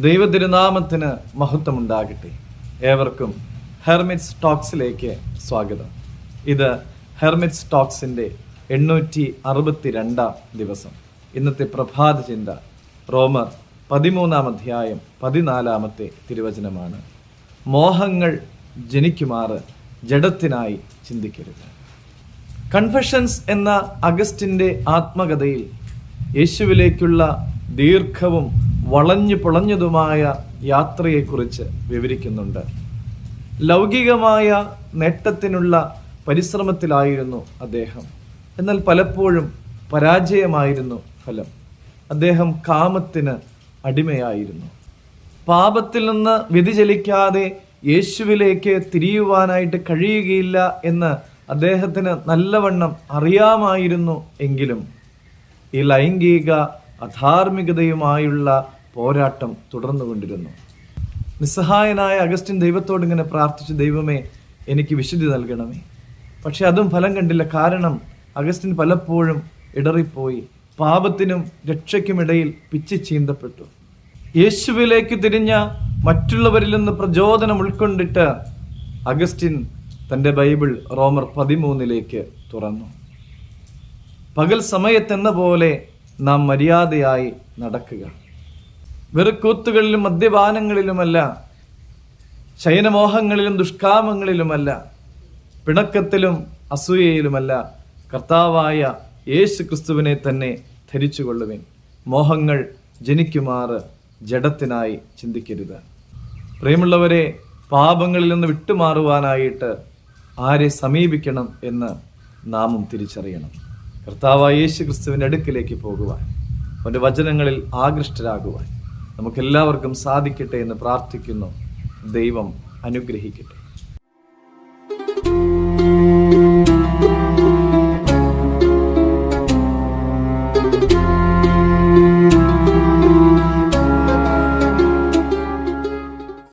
ദൈവതിരുനാമത്തിന് മഹത്വമുണ്ടാകട്ടെ. ഏവർക്കും ഹെർമിറ്റ്സ് ടോക്സിലേക്ക് സ്വാഗതം. ഇത് ഹെർമിറ്റ്സ് ടോക്സിൻ്റെ 862 ദിവസം. ഇന്നത്തെ പ്രഭാത ചിന്ത റോമർ 13 അധ്യായം 14 തിരുവചനമാണ്. മോഹങ്ങൾ ജനിക്കുമാറ് ജഡത്തിനായി ചിന്തിക്കരുത്. കൺഫെഷൻസ് എന്ന അഗസ്റ്റിൻ്റെ ആത്മകഥയിൽ യേശുവിലേക്കുള്ള ദീർഘവും വളഞ്ഞു പൊളഞ്ഞതുമായ യാത്രയെക്കുറിച്ച് വിവരിക്കുന്നുണ്ട്. ലൗകികമായ നേട്ടത്തിനുള്ള പരിശ്രമത്തിലായിരുന്നു അദ്ദേഹം. എന്നാൽ പലപ്പോഴും പരാജയമായിരുന്നു ഫലം. അദ്ദേഹം കാമത്തിന് അടിമയായിരുന്നു. പാപത്തിൽ നിന്ന് വ്യതിചലിക്കാതെ യേശുവിലേക്ക് തിരിയുവാനായിട്ട് കഴിയുകയില്ല എന്ന് അദ്ദേഹത്തിന് നല്ലവണ്ണം അറിയാമായിരുന്നു. എങ്കിലും ഈ ലൈംഗിക അധാർമികതയുമായുള്ള പോരാട്ടം തുടർന്നുകൊണ്ടിരുന്നു. നിസ്സഹായനായ അഗസ്റ്റിൻ ദൈവത്തോട് ഇങ്ങനെ പ്രാർത്ഥിച്ചു, ദൈവമേ എനിക്ക് വിശുദ്ധി നൽകണമേ. പക്ഷെ അതും ഫലം കണ്ടില്ല. കാരണം അഗസ്റ്റിൻ പലപ്പോഴും ഇടറിപ്പോയി. പാപത്തിനും രക്ഷയ്ക്കുമിടയിൽ പിച്ചി ചീന്തപ്പെട്ടു. യേശുവിലേക്ക് തിരിഞ്ഞ മറ്റുള്ളവരിൽ നിന്ന് പ്രചോദനം ഉൾക്കൊണ്ടിട്ട് അഗസ്റ്റിൻ തൻ്റെ ബൈബിൾ റോമർ 13 തുറന്നു. പകൽ സമയത്തെന്ന പോലെ നാം മര്യാദയായി നടക്കുക. വെറുക്കൂത്തുകളിലും മദ്യപാനങ്ങളിലുമല്ല, ശയനമോഹങ്ങളിലും ദുഷ്കാമങ്ങളിലുമല്ല, പിണക്കത്തിലും അസൂയയിലുമല്ല, കർത്താവായ യേശു ക്രിസ്തുവിനെ തന്നെ ധരിച്ചുകൊള്ളുവിൻ. മോഹങ്ങൾ ജനിക്കുമാറ് ജഡത്തിനായി ചിന്തിക്കരുത്. പ്രിയമുള്ളവരെ, പാപങ്ങളിൽ നിന്ന് വിട്ടുമാറുവാനായിട്ട് ആരെ സമീപിക്കണം എന്ന് നാമും തിരിച്ചറിയണം. കർത്താവായ യേശു ക്രിസ്തുവിൻ്റെ അടുക്കിലേക്ക് പോകുവാൻ, അവൻ്റെ വചനങ്ങളിൽ ആകൃഷ്ടരാകുവാൻ നമുക്കെല്ലാവർക്കും സാധിക്കട്ടെ എന്ന് പ്രാർത്ഥിക്കുന്നു. ദൈവം അനുഗ്രഹിക്കട്ടെ.